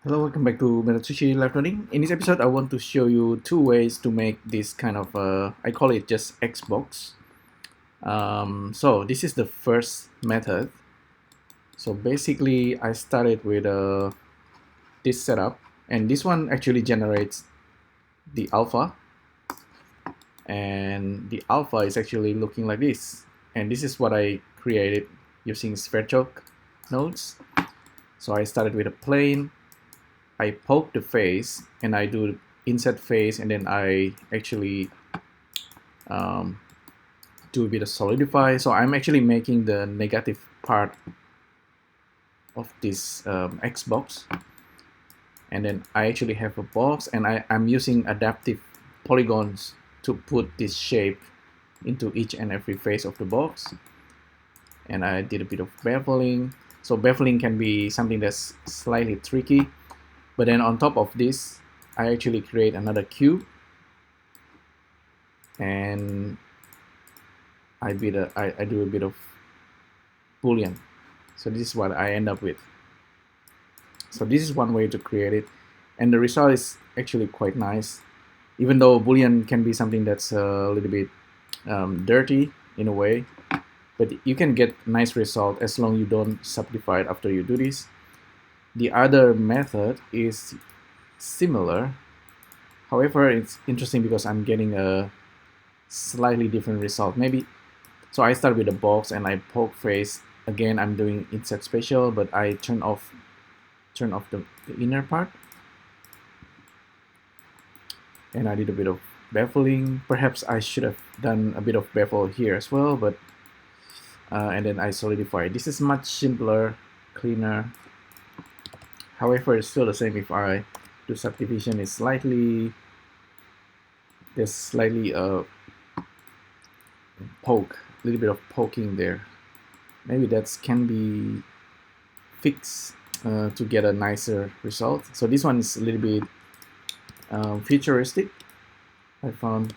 Hello, welcome back to Sushi Live Learning. In this episode, I want to show you two ways to make this kind of, I call it just Xbox. So this is the first method. So basically, I started with this setup, and this one actually generates the alpha, and the alpha is actually looking like this. And this is what I created using sverchok nodes. So I started with a plane. I poke the face and I do inset face, and then I actually do a bit of solidify. So I'm actually making the negative part of this Xbox, and then I actually have a box, and I'm using adaptive polygons to put this shape into each and every face of the box. And I did a bit of beveling. So beveling can be something that's slightly tricky. But then on top of this, I actually create another cube, and I do a bit of Boolean. So this is what I end up with. So this is one way to create it, and the result is actually quite nice. Even though Boolean can be something that's a little bit dirty in a way, but you can get nice result as long as you don't subdivide after you do this. The other method is similar. However, it's interesting because I'm getting a slightly different result. Maybe so I start with a box and I poke face. Again, I'm doing inset spatial, but I turn off the inner part. And I did a bit of beveling. Perhaps I should have done a bit of bevel here as well, but and then I solidify. This is much simpler, cleaner. However, it's still the same. If I do subdivision, it's there's slightly poke, a little bit of poking there. Maybe that can be fixed to get a nicer result. So this one is a little bit futuristic, I found.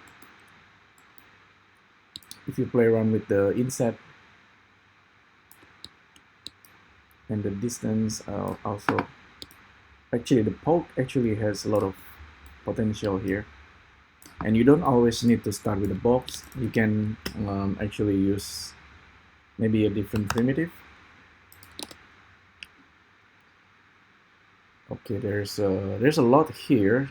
If you play around with the inset and the distance, also actually the poke actually has a lot of potential here. And you don't always need to start with a box. You can actually use maybe a different primitive. Okay, there's a lot here.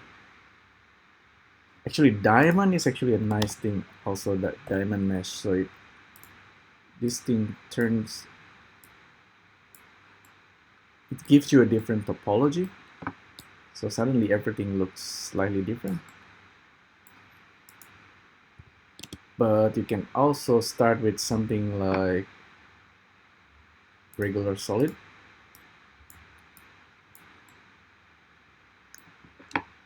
Actually, diamond is actually a nice thing. Also, that diamond mesh. So this thing turns. It gives you a different topology. So suddenly everything looks slightly different. But you can also start with something like regular solid.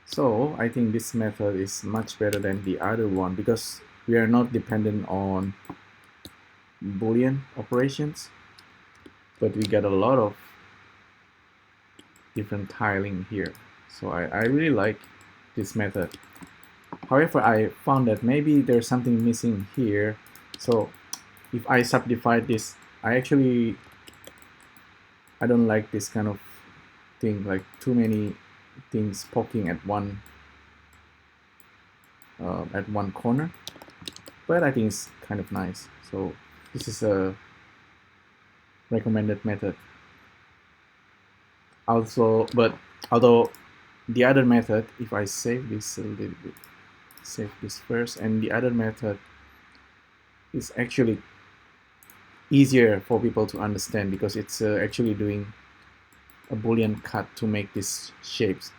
So I think this method is much better than the other one because we are not dependent on Boolean operations, but we get a lot of different tiling here. So I really like this method. However, I found that maybe there's something missing here. So if I subdivide this, I don't like this kind of thing, like too many things poking at one corner. But I think it's kind of nice. So this is a recommended method. Also, but although the other method, if I save this a little bit, save this first, and the other method is actually easier for people to understand because it's actually doing a Boolean cut to make these shapes.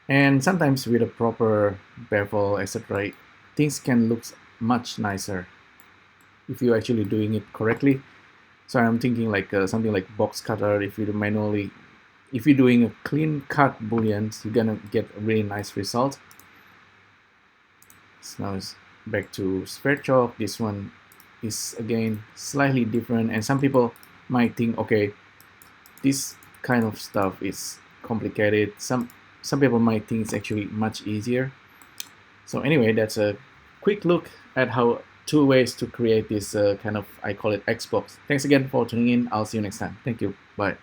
And sometimes with a proper bevel, etc., things can look much nicer if you're actually doing it correctly. So I'm thinking like something like box cutter. If you're doing a clean cut booleans, you're gonna get a really nice result. So now it's back to sverchok. This one is again slightly different, and some people might think, okay, this kind of stuff is complicated. Some people might think it's actually much easier. So anyway, that's a quick look at how two ways to create this kind of, I call it Xbox. Thanks again for tuning in. I'll see you next time. Thank you. Bye.